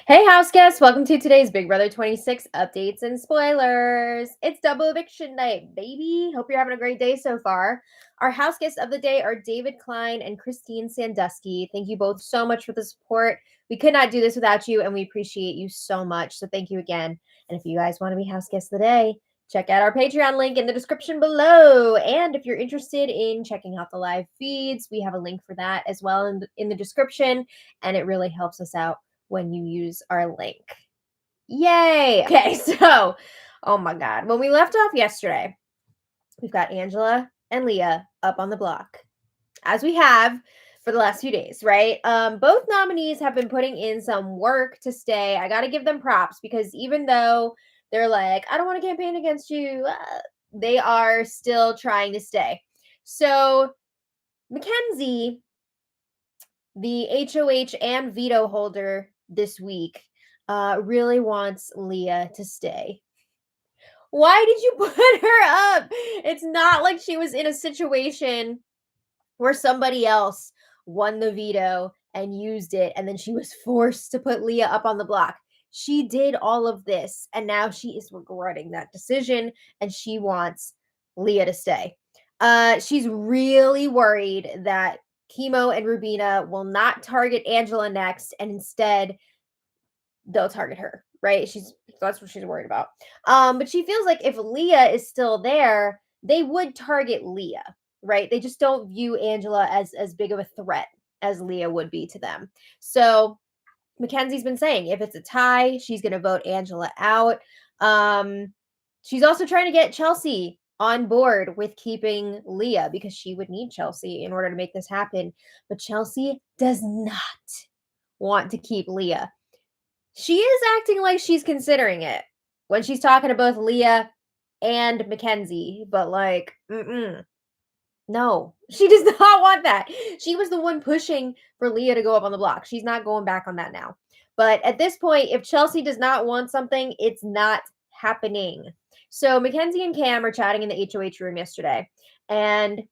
Hey, house guests, welcome to today's Big Brother 26 updates and spoilers. It's double eviction night, baby. Hope you're having a great day so far. Our house guests of the day are David Klein and Christine Sandusky. Thank you both so much for the support. We could not do this without you, and we appreciate you so much. So thank you again. And if you guys want to be house guests of the day, check out our Patreon link in the description below. And if you're interested in checking out the live feeds, we have a link for that as well in the description, and it really helps us out when you use our link. Yay! Okay, so, oh my God. When we left off yesterday, we've got Angela and Leah up on the block, as we have for the last few days, right? Both nominees have been putting in some work to stay. I got to give them props because even though they're like, I don't want to campaign against you, they are still trying to stay. So, Makensy, the HOH and veto holder this week, really wants Leah to stay. Why did you put her up? It's not like she was in a situation where somebody else won the veto and used it, and then she was forced to put Leah up on the block. She did all of this, and now she is regretting that decision, and she wants Leah to stay. She's really worried that Chemo and Rubina will not target Angela next, and instead they'll target her, right? That's what she's worried about. But she feels like if Leah is still there, they would target Leah, right? They just don't view Angela as big of a threat as Leah would be to them. So Mackenzie's been saying if it's a tie, she's going to vote Angela out. She's also trying to get Chelsea on board with keeping Leah because she would need Chelsea in order to make this happen. But Chelsea does not want to keep Leah. She is acting like she's considering it when she's talking to both Leah and Makensy, but like, no, she does not want that. She was the one pushing for Leah to go up on the block. She's not going back on that now. But at this point, if Chelsea does not want something, it's not happening. So McKenzie and Cam are chatting in the HOH room yesterday, and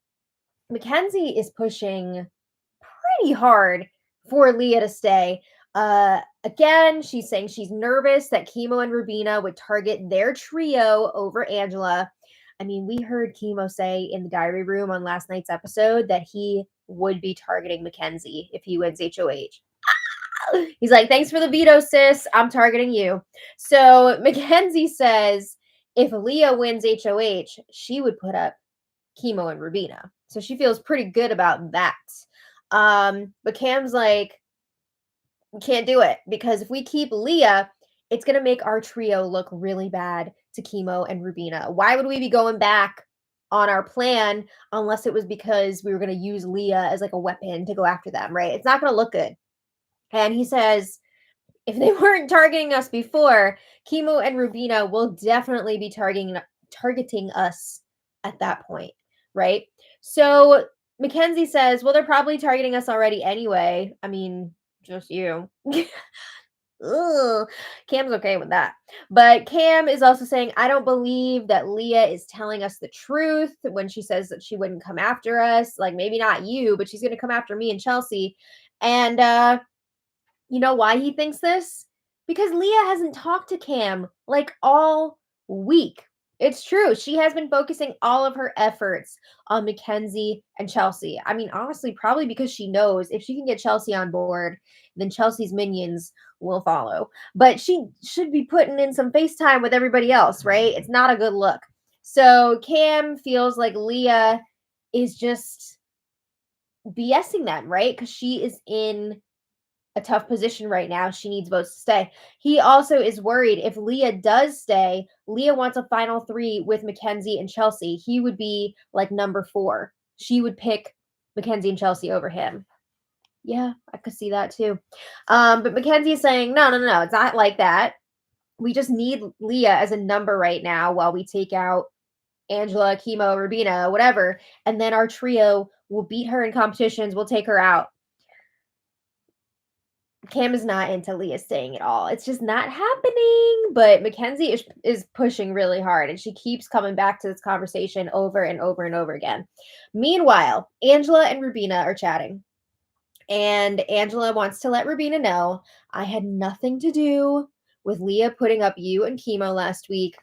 Makensy is pushing pretty hard for Leah to stay. Again, she's saying she's nervous that Chemo and Rubina would target their trio over Angela. I mean, we heard Chemo say in the diary room on last night's episode that he would be targeting Makensy if he wins HOH. He's like, thanks for the veto, sis. I'm targeting you. So Makensy says if Leah wins HOH, she would put up Chemo and Rubina. So she feels pretty good about that. But Cam's like, we can't do it because if we keep Leah, it's going to make our trio look really bad to Chemo and Rubina. Why would we be going back on our plan unless it was because we were going to use Leah as like a weapon to go after them, right? It's not going to look good. And he says, if they weren't targeting us before, Chemo and Rubina will definitely be targeting us at that point, right? So Makensy says, well, they're probably targeting us already anyway. I mean, just you. Ugh. Cam's okay with that. But Cam is also saying, I don't believe that Leah is telling us the truth when she says that she wouldn't come after us. Like, maybe not you, but she's going to come after me and Chelsea. And you know why he thinks this? Because Leah hasn't talked to Cam like all week. It's true. She has been focusing all of her efforts on Makensy and Chelsea. I mean, honestly, probably because she knows if she can get Chelsea on board, then Chelsea's minions will follow. But she should be putting in some FaceTime with everybody else, right? It's not a good look. So Cam feels like Leah is just BSing them, right? Because she is in a tough position right now. She needs votes to stay. He also is worried if Leah does stay, Leah wants a final three with Makensy and Chelsea. He would be like number 4. She would pick Makensy and Chelsea over him. Yeah, I could see that too. But Makensy is saying, no, it's not like that. We just need Leah as a number right now while we take out Angela, Chemo, Rubina, whatever. And then our trio will beat her in competitions. We'll take her out. Cam is not into Leah staying at all. It's just not happening. But Makensy is pushing really hard, and she keeps coming back to this conversation over and over and over again. Meanwhile, Angela and Rubina are chatting. And Angela wants to let Rubina know, I had nothing to do with Leah putting up you and chemo last week.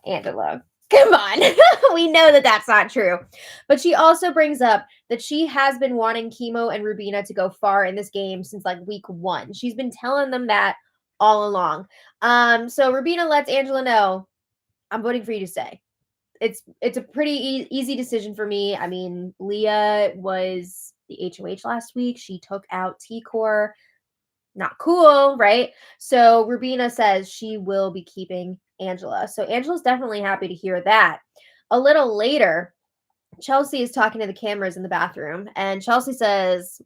Angela, come on. We know that that's not true. But she also brings up that she has been wanting chemo and Rubina to go far in this game since like week 1. She's been telling them that all along. So Rubina lets Angela know, I'm voting for you to stay. It's a pretty easy decision for me. I mean, Leah was the HOH last week. She took out T-Core. Not cool, right? So Rubina says she will be keeping Angela. So Angela's definitely happy to hear that. A little later, Chelsea is talking to the cameras in the bathroom, and Chelsea says,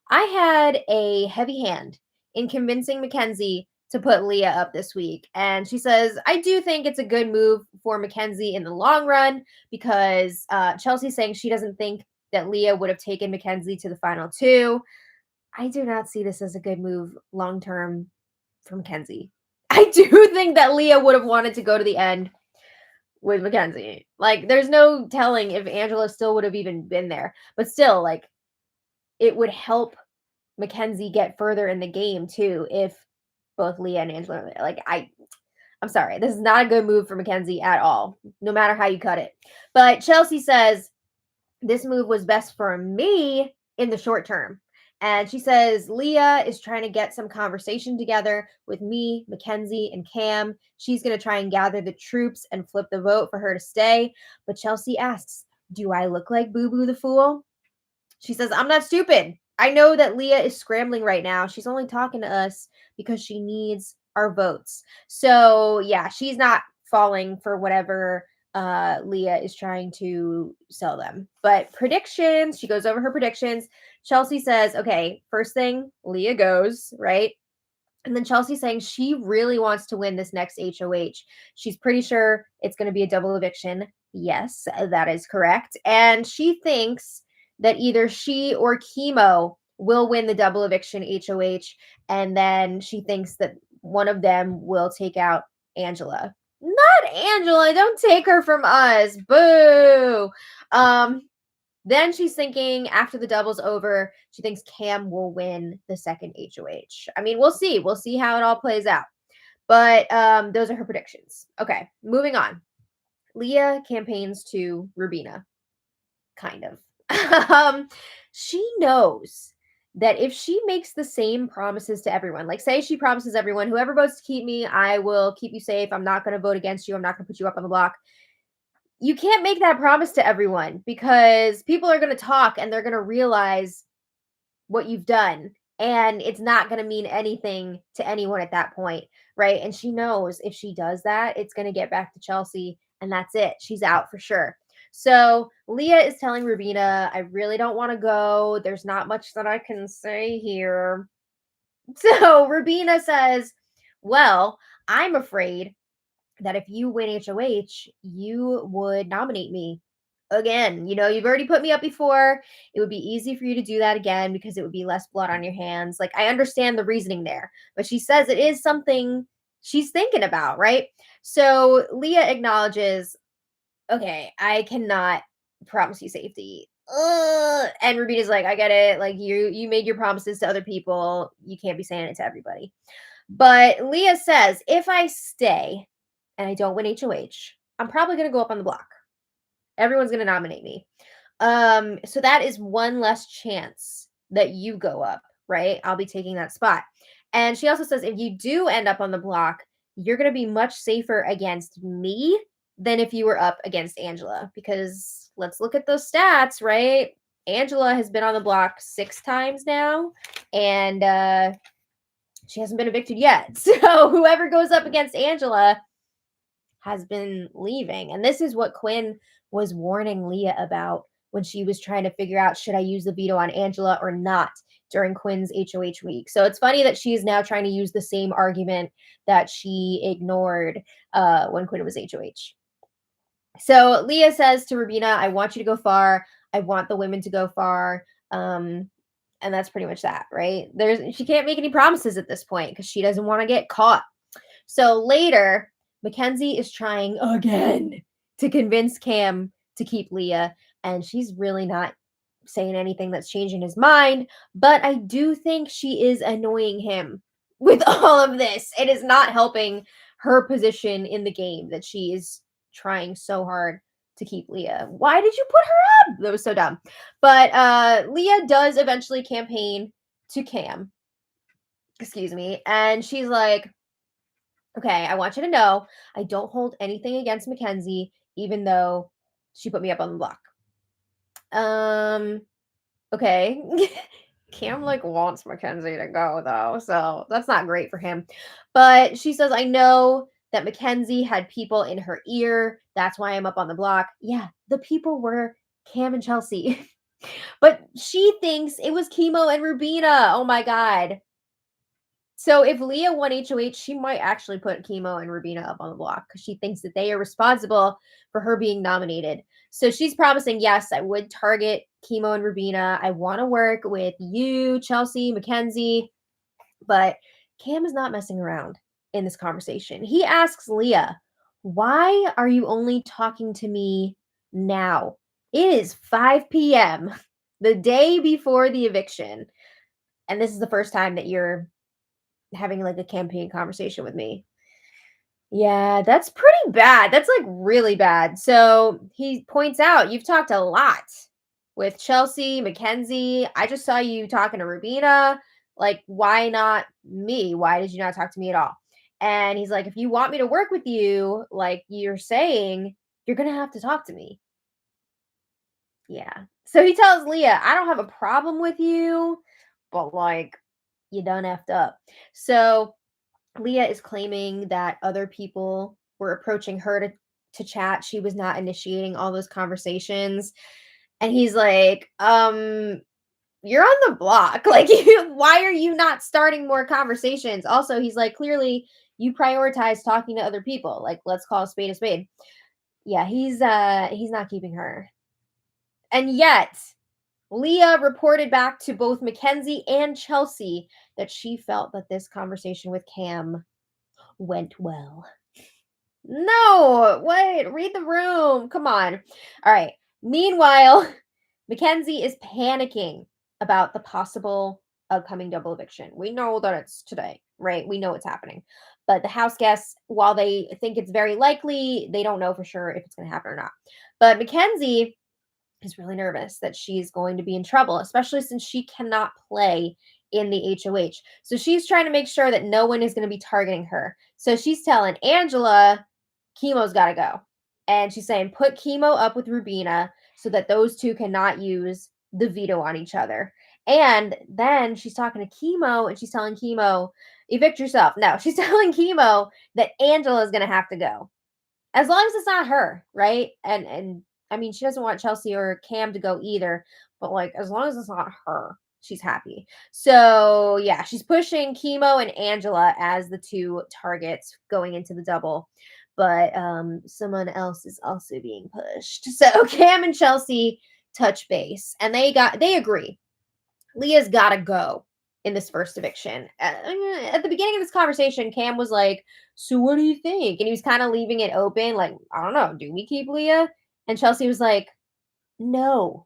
I had a heavy hand in convincing Makensy to put Leah up this week. And she says, I do think it's a good move for Makensy in the long run because Chelsea's saying she doesn't think that Leah would have taken Makensy to the final 2. I do not see this as a good move long term for Makensy. I do think that Leah would have wanted to go to the end with Makensy. Like, there's no telling if Angela still would have even been there. But still, like, it would help Makensy get further in the game too if both Leah and Angela are there. Like, I'm sorry, this is not a good move for Makensy at all, no matter how you cut it. But Chelsea says this move was best for me in the short term. And she says Leah is trying to get some conversation together with me, Makensy, and Cam. She's going to try and gather the troops and flip the vote for her to stay. But Chelsea asks, do I look like Boo Boo the Fool? She says, I'm not stupid. I know that Leah is scrambling right now. She's only talking to us because she needs our votes. So, yeah, she's not falling for whatever Leah is trying to sell them. But predictions, she goes over her predictions. Chelsea says, okay, first thing, Leah goes, right? And then Chelsea's saying she really wants to win this next HOH. She's pretty sure it's going to be a double eviction. Yes, that is correct. And she thinks that either she or Chemo will win the double eviction HOH. And then she thinks that one of them will take out Angela. Not Angela. Don't take her from us. Boo. Then she's thinking after the double's over, she thinks Cam will win the second HOH. I mean, we'll see. We'll see how it all plays out. But those are her predictions. Okay, moving on. Leah campaigns to Rubina. Kind of. She knows that if she makes the same promises to everyone, like say she promises everyone, whoever votes to keep me, I will keep you safe. I'm not going to vote against you. I'm not going to put you up on the block. You can't make that promise to everyone because people are going to talk and they're going to realize what you've done. And it's not going to mean anything to anyone at that point, right? And she knows if she does that, it's going to get back to Chelsea and that's it. She's out for sure. So Leah is telling Rubina, I really don't want to go. There's not much that I can say here. So Rubina says, well, I'm afraid that if you win HOH, you would nominate me again. You know, you've already put me up before. It would be easy for you to do that again because it would be less blood on your hands. Like, I understand the reasoning there, but she says it is something she's thinking about, right? So Leah acknowledges, okay, I cannot promise you safety. And Rubina's like, I get it. Like, you made your promises to other people. You can't be saying it to everybody. But Leah says, if I stay and I don't win HOH, I'm probably going to go up on the block. Everyone's going to nominate me. So that is one less chance that you go up, right? I'll be taking that spot. And she also says, if you do end up on the block, you're going to be much safer against me than if you were up against Angela. Because let's look at those stats, right? Angela has been on the block 6 times now. And she hasn't been evicted yet. So whoever goes up against Angela has been leaving. And this is what Quinn was warning Leah about when she was trying to figure out, should I use the veto on Angela or not during Quinn's HOH week. So it's funny that she's now trying to use the same argument that she ignored when Quinn was HOH. So Leah says to Rubina, I want you to go far. I want the women to go far. And that's pretty much that, right? She can't make any promises at this point because she doesn't want to get caught. So later, Makensy is trying again to convince Cam to keep Leah, and she's really not saying anything that's changing his mind, but I do think she is annoying him with all of this. It is not helping her position in the game that she is trying so hard to keep Leah. Why did you put her up? That was so dumb. But Leah does eventually campaign to Cam. Excuse me. And she's like, okay, I want you to know I don't hold anything against Makensy, even though she put me up on the block. Okay. Cam like wants Makensy to go though, so that's not great for him. But she says, I know that Makensy had people in her ear. That's why I'm up on the block. Yeah, the people were Cam and Chelsea. But she thinks it was Chemo and Rubina. Oh my god. So if Leah won HOH, she might actually put Chemo and Rubina up on the block because she thinks that they are responsible for her being nominated. So she's promising, yes, I would target Chemo and Rubina. I want to work with you, Chelsea, Makensy. But Cam is not messing around in this conversation. He asks Leah, why are you only talking to me now? It is 5 p.m., the day before the eviction. And this is the first time that you're having like a campaign conversation with me. Yeah, that's pretty bad. That's like really bad. So he points out you've talked a lot with Chelsea, Makensy. I just saw you talking to Rubina. Like, why not me? Why did you not talk to me at all? And he's like, if you want me to work with you, like you're saying, you're going to have to talk to me. Yeah. So he tells Leah, I don't have a problem with you, but like, you done effed up. So Leah is claiming that other people were approaching her to chat. She was not initiating all those conversations. And he's like, you're on the block. Like, why are you not starting more conversations? Also, he's like, clearly you prioritize talking to other people. Like, let's call a spade a spade. Yeah, he's not keeping her. And yet, Leah reported back to both Makensy and Chelsea that she felt that this conversation with Cam went well. No, wait, read the room. Come on. All right. Meanwhile, Makensy is panicking about the possible upcoming double eviction. We know that it's today, right? We know it's happening. But the house guests, while they think it's very likely, they don't know for sure if it's going to happen or not. But Makensy is really nervous that she's going to be in trouble, especially since she cannot play in the HOH. So she's trying to make sure that no one is going to be targeting her. So she's telling Angela, Chemo's got to go. And she's saying, put Chemo up with Rubina so that those two cannot use the veto on each other. And then she's talking to Chemo and she's telling Chemo, evict yourself. No, she's telling Chemo that Angela is going to have to go. As long as it's not her, right? And I mean, she doesn't want Chelsea or Cam to go either, but like as long as it's not her, she's happy. So yeah, she's pushing Chemo and Angela as the two targets going into the double. But someone else is also being pushed. So Cam and Chelsea touch base and they agree. Leah's got to go in this first eviction. At the beginning of this conversation, Cam was like, so what do you think? And he was kind of leaving it open, like, I don't know, do we keep Leah? And Chelsea was like, no,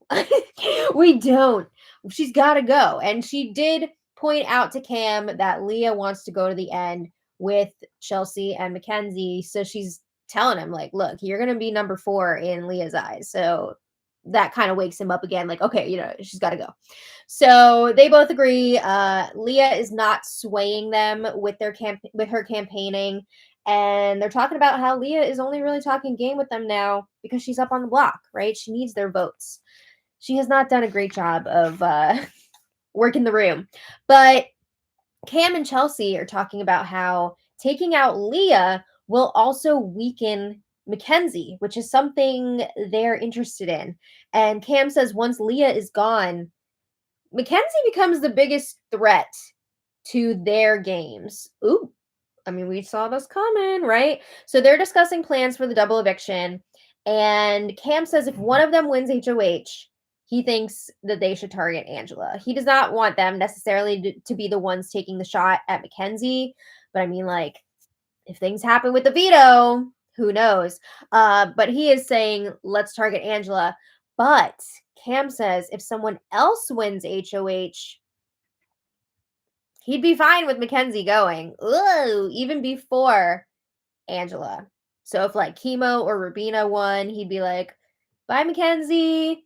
we don't. She's got to go. And she did point out to Cam that Leah wants to go to the end with Chelsea and Makensy. So she's telling him, like, look, you're going to be number 4 in Leah's eyes. So that kind of wakes him up again, like, okay, she's got to go. So they both agree. Leah is not swaying them with her campaigning. And they're talking about how Leah is only really talking game with them now because she's up on the block, right? She needs their votes. She has not done a great job of working the room. But Cam and Chelsea are talking about how taking out Leah will also weaken Makensy, which is something they're interested in. And Cam says once Leah is gone, Makensy becomes the biggest threat to their games. Ooh. I mean, we saw this coming, right? So they're discussing plans for the double eviction. And Cam says if one of them wins HOH, he thinks that they should target Angela. He does not want them necessarily to be the ones taking the shot at Makensy. But I mean, like, if things happen with the veto, who knows? But he is saying, let's target Angela. But Cam says if someone else wins HOH, he'd be fine with Makensy going. Ooh, even before Angela. So if like Chemo or Rubina won, he'd be like, bye, Makensy.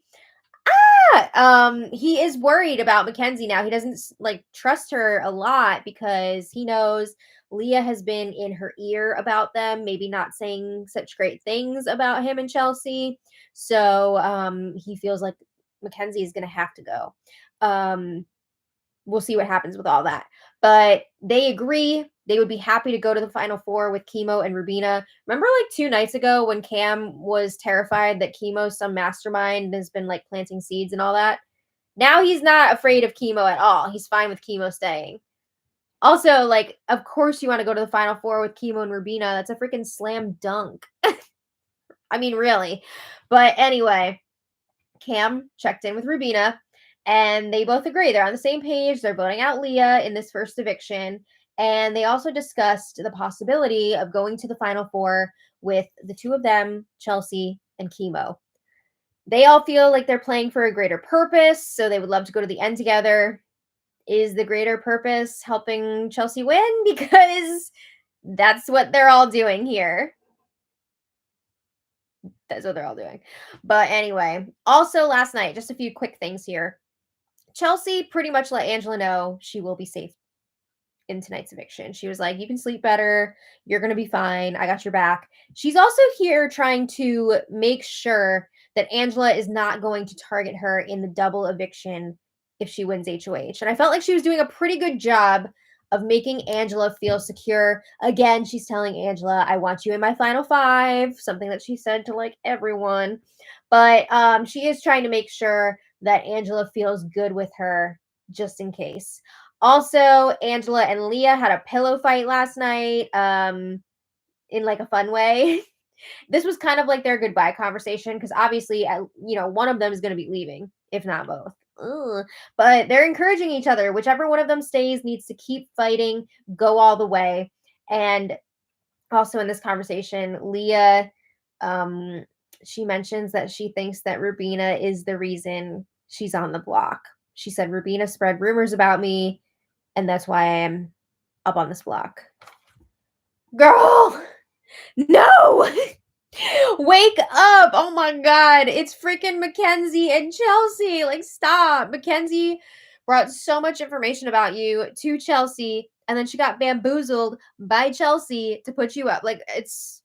He is worried about Makensy now. He doesn't like trust her a lot because he knows Leah has been in her ear about them, maybe not saying such great things about him and Chelsea. So he feels like Makensy is going to have to go. We'll see what happens with all that. But they agree. They would be happy to go to the final four with Chemo and Rubina. Remember like 2 nights ago when Cam was terrified that Chemo's some mastermind has been like planting seeds and all that? Now he's not afraid of Chemo at all. He's fine with Chemo staying. Also, like, of course you want to go to the final four with Chemo and Rubina. That's a freaking slam dunk. I mean, really. But anyway, Cam checked in with Rubina and they both agree. They're on the same page. They're voting out Leah in this first eviction. And they also discussed the possibility of going to the final four with the 2 of them, Chelsea and Chemo. They all feel like they're playing for a greater purpose, so they would love to go to the end together. Is the greater purpose helping Chelsea win? Because that's what they're all doing here. That's what they're all doing. But anyway, also last night, just a few quick things here. Chelsea pretty much let Angela know she will be safe in tonight's eviction. She was like, you can sleep better. You're going to be fine. I got your back. She's also here trying to make sure that Angela is not going to target her in the double eviction if she wins HOH. And I felt like she was doing a pretty good job of making Angela feel secure. Again, she's telling Angela, I want you in my final 5, something that she said to like everyone. But she is trying to make sure that Angela feels good with her just in case. Also, Angela and Leah had a pillow fight last night in like a fun way. This was kind of like their goodbye conversation because obviously, one of them is going to be leaving, if not both. Ugh. But they're encouraging each other. Whichever one of them stays needs to keep fighting, go all the way. And also in this conversation, Leah, she mentions that she thinks that Rubina is the reason she's on the block. She said, Rubina spread rumors about me, and that's why I am up on this block. Girl, no! Wake up! Oh my god, it's freaking Makensy and Chelsea. Like, stop. Makensy brought so much information about you to Chelsea, and then she got bamboozled by Chelsea to put you up. Like, it's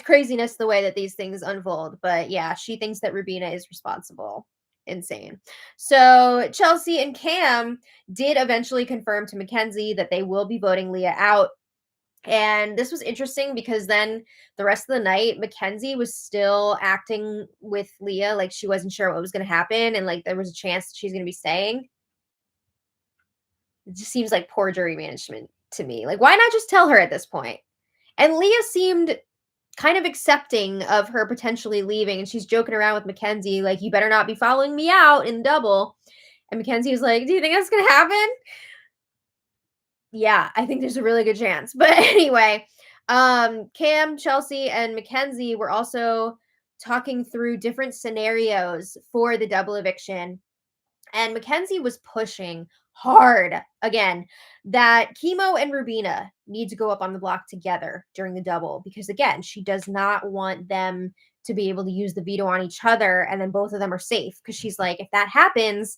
craziness the way that these things unfold. But yeah, she thinks that Rubina is responsible. Insane. So Chelsea and Cam did eventually confirm to Makensy that they will be voting Leah out. And this was interesting because then the rest of the night, Makensy was still acting with Leah like she wasn't sure what was going to happen and like there was a chance that she's going to be staying. It just seems like poor jury management to me. Like, why not just tell her at this point? And Leah seemed kind of accepting of her potentially leaving, and she's joking around with Makensy like, you better not be following me out in double. And Makensy was like, do you think that's going to happen? Yeah, I think there's a really good chance. But anyway, Cam, Chelsea, and Makensy were also talking through different scenarios for the double eviction. And Makensy was pushing hard again that Chemo and Rubina need to go up on the block together during the double because, again, she does not want them to be able to use the veto on each other and then both of them are safe because she's like, if that happens,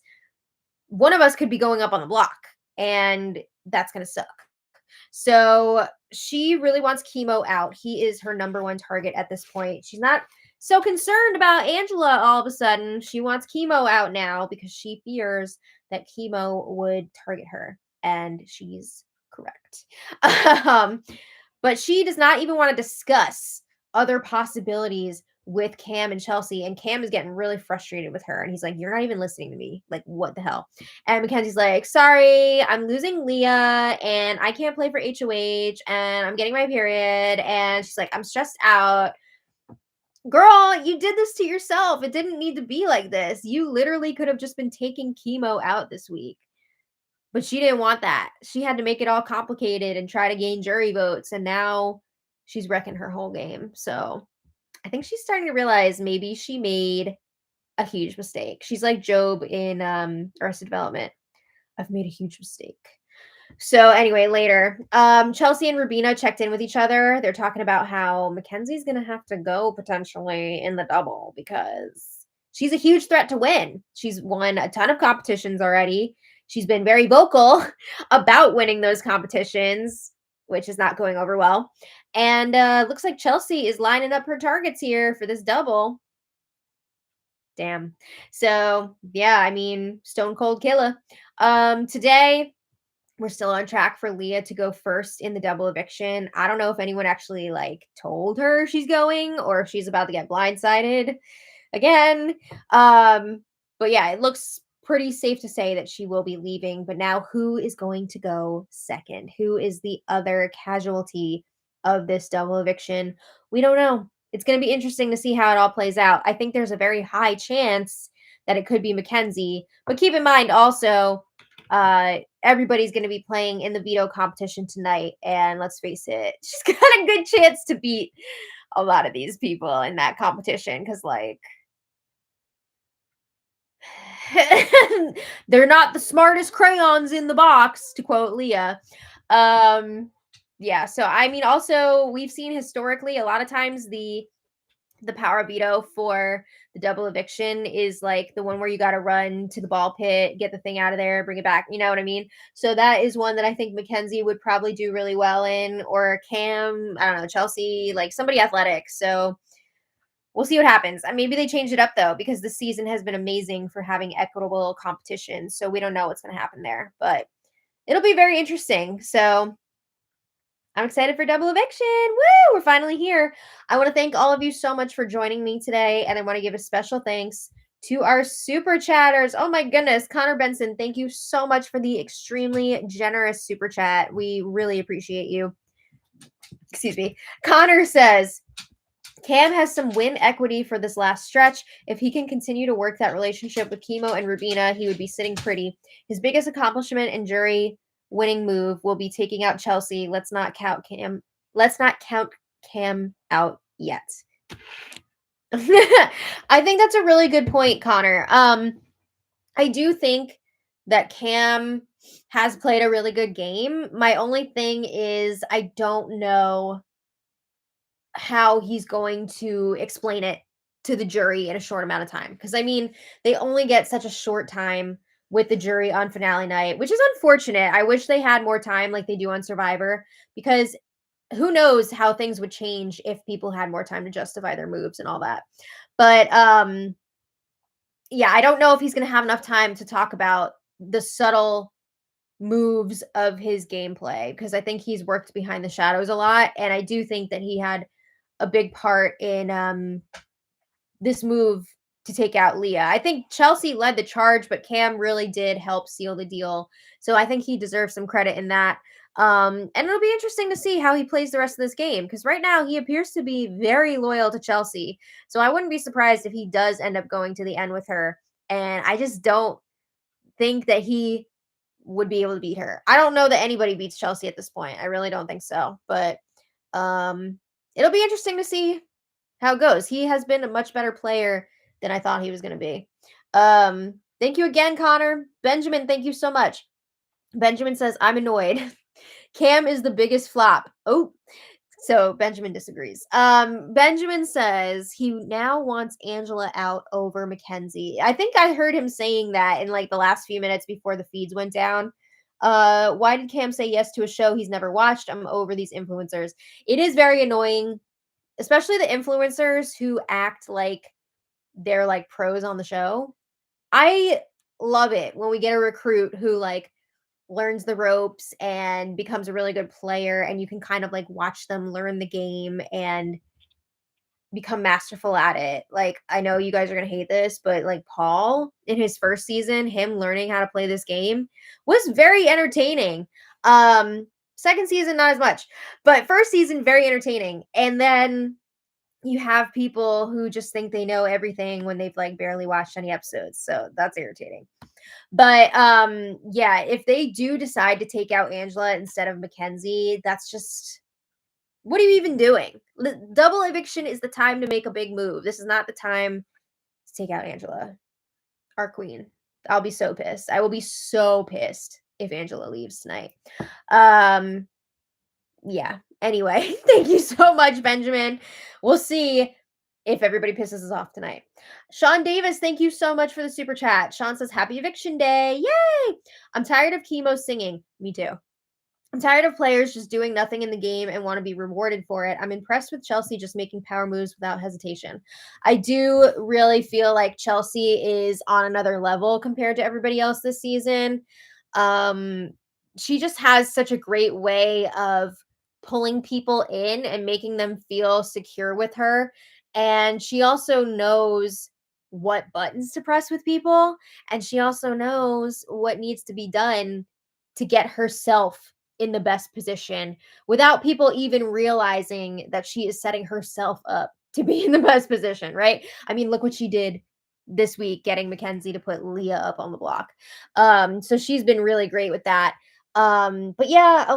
one of us could be going up on the block and that's going to suck. So she really wants Chemo out. He is her number 1 target at this point. She's not so concerned about Angela all of a sudden. She wants Chemo out now because she fears that Chemo would target her. And she's correct. But she does not even want to discuss other possibilities with Cam and Chelsea. And Cam is getting really frustrated with her. And he's like, you're not even listening to me. Like, what the hell? And Mackenzie's like, sorry, I'm losing Leah and I can't play for HOH and I'm getting my period. And she's like, I'm stressed out. Girl, you did this to yourself. It didn't need to be like this. You literally could have just been taking Chemo out this week. But she didn't want that. She had to make it all complicated and try to gain jury votes. And now she's wrecking her whole game. So I think she's starting to realize maybe she made a huge mistake. She's like Job in Arrested Development. I've made a huge mistake. So anyway, later, Chelsea and Rubina checked in with each other. They're talking about how Mackenzie's gonna have to go potentially in the double because she's a huge threat to win. She's won a ton of competitions already. She's been very vocal about winning those competitions, which is not going over well. And looks like Chelsea is lining up her targets here for this double. Damn. So yeah, I mean, stone cold killer. Today we're still on track for Leah to go first in the double eviction. I don't know if anyone actually like told her she's going or if she's about to get blindsided again. But yeah, it looks pretty safe to say that she will be leaving. But now who is going to go second? Who is the other casualty of this double eviction? We don't know. It's going to be interesting to see how it all plays out. I think there's a very high chance that it could be Makensy. But keep in mind also, everybody's going to be playing in the veto competition tonight. And let's face it, she's got a good chance to beat a lot of these people in that competition because, like, they're not the smartest crayons in the box, to quote Leah. Yeah, so I mean, also we've seen historically a lot of times the power veto for the double eviction is like the one where you got to run to the ball pit, get the thing out of there, bring it back. You know what I mean? So that is one that I think Makensy would probably do really well in, or Cam, I don't know, Chelsea, like somebody athletic. So we'll see what happens. Maybe they change it up though, because this season has been amazing for having equitable competition. So we don't know what's going to happen there, but it'll be very interesting. So I'm excited for double eviction. Woo! We're finally here. I want to thank all of you so much for joining me today. And I want to give a special thanks to our super chatters. Oh my goodness. Connor Benson, thank you so much for the extremely generous super chat. We really appreciate you. Excuse me. Connor says, Cam has some win equity for this last stretch. If he can continue to work that relationship with Chemo and Rubina, he would be sitting pretty. His biggest accomplishment and jury winning move will be taking out Chelsea. Let's not count Cam. Let's not count Cam out yet. I think that's a really good point, Connor. I do think that Cam has played a really good game. My only thing is I don't know how he's going to explain it to the jury in a short amount of time. Because, I mean, they only get such a short time with the jury on finale night, which is unfortunate. I wish they had more time like they do on Survivor, because who knows how things would change if people had more time to justify their moves and all that. But, yeah, I don't know if he's going to have enough time to talk about the subtle moves of his gameplay, because I think he's worked behind the shadows a lot. And I do think that he had a big part in this move to take out Leah. I think Chelsea led the charge, but Cam really did help seal the deal. So I think he deserves some credit in that. And it'll be interesting to see how he plays the rest of this game, because right now he appears to be very loyal to Chelsea. So I wouldn't be surprised if he does end up going to the end with her. And I just don't think that he would be able to beat her. I don't know that anybody beats Chelsea at this point. I really don't think so. But it'll be interesting to see how it goes. He has been a much better player than I thought he was going to be. Thank you again, Connor. Benjamin, thank you so much. Benjamin says, I'm annoyed. Cam is the biggest flop. Oh, so Benjamin disagrees. Benjamin says he now wants Angela out over Makensy. I think I heard him saying that in like the last few minutes before the feeds went down. Why did Cam say yes to a show he's never watched? I'm over these influencers. It is very annoying, especially the influencers who act like they're like pros on the show. I love it when we get a recruit who like learns the ropes and becomes a really good player, and you can kind of like watch them learn the game and become masterful at it. Like, I know you guys are going to hate this, but like Paul in his first season, him learning how to play this game was very entertaining. Second season not as much, but first season very entertaining. And then you have people who just think they know everything when they've like barely watched any episodes. So that's irritating. But yeah, if they do decide to take out Angela instead of Makensy, that's just, what are you even doing? Double eviction is the time to make a big move. This is not the time take out Angela, our queen. I'll be so pissed. I will be so pissed if Angela leaves tonight. Yeah. Anyway, thank you so much, Benjamin. We'll see if everybody pisses us off tonight. Sean Davis, thank you so much for the super chat. Sean says, Happy Eviction Day. Yay! I'm tired of chemo singing. Me too. I'm tired of players just doing nothing in the game and want to be rewarded for it. I'm impressed with Chelsea just making power moves without hesitation. I do really feel like Chelsea is on another level compared to everybody else this season. She just has such a great way of pulling people in and making them feel secure with her. And she also knows what buttons to press with people. And she also knows what needs to be done to get herself in the best position without people even realizing that she is setting herself up to be in the best position, right? I mean, look what she did this week, getting Mackenzie to put Leah up on the block. So she's been really great with that. But yeah,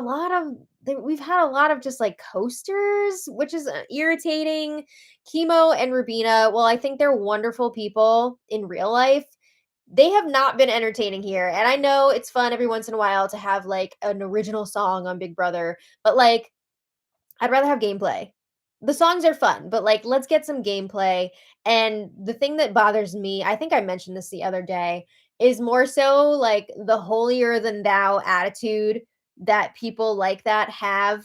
we've had a lot of just like coasters, which is irritating. Chemo and Rubina, well, I think they're wonderful people in real life. They have not been entertaining here. And I know it's fun every once in a while to have like an original song on Big Brother, but like I'd rather have gameplay. The songs are fun, but like let's get some gameplay. And the thing that bothers me, I think I mentioned this the other day, is more so like the holier than thou attitude that people like that have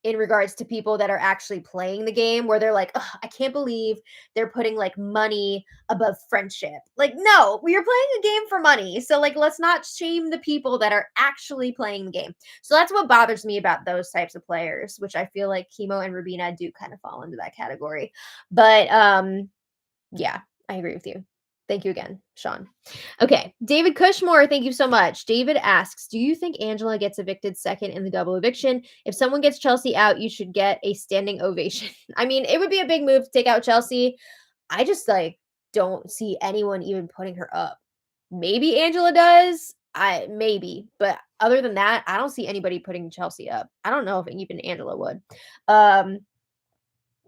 in regards to people that are actually playing the game, where they're like, "Ugh, I can't believe they're putting like money above friendship." Like, no, you're playing a game for money. So like let's not shame the people that are actually playing the game. So that's what bothers me about those types of players, which I feel like Chemo and Rubina do kind of fall into that category. But yeah, I agree with you. Thank you again, Sean. Okay, David Cushmore, thank you so much. David asks, do you think Angela gets evicted second in the double eviction? If someone gets Chelsea out, you should get a standing ovation. I mean, it would be a big move to take out Chelsea. I just like don't see anyone even putting her up. Maybe Angela does. Maybe, but other than that, I don't see anybody putting Chelsea up. I don't know if even Angela would.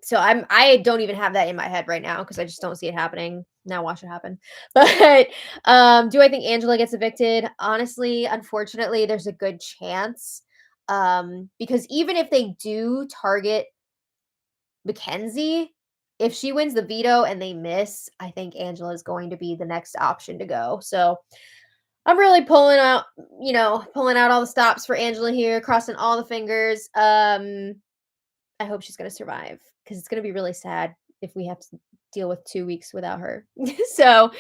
So I don't even have that in my head right now because I just don't see it happening. Now watch it happen. But do I think Angela gets evicted? Honestly, unfortunately, there's a good chance. Because even if they do target Makensy, if she wins the veto and they miss, I think Angela is going to be the next option to go. So I'm really pulling out all the stops for Angela here, crossing all the fingers. I hope she's going to survive because it's going to be really sad if we have to deal with 2 weeks without her. So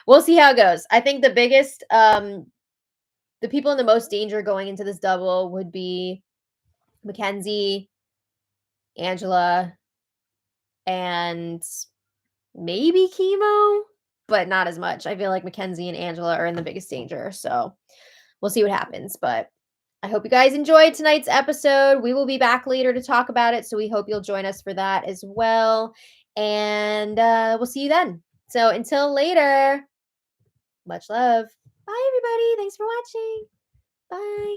we'll see how it goes. I think the biggest, the people in the most danger going into this double would be Makensy, Angela, and maybe Chemo, but not as much. I feel like Makensy and Angela are in the biggest danger. So we'll see what happens. But I hope you guys enjoyed tonight's episode. We will be back later to talk about it. So we hope you'll join us for that as well. And we'll see you then. So until later, much love. Bye, everybody. Thanks for watching. Bye.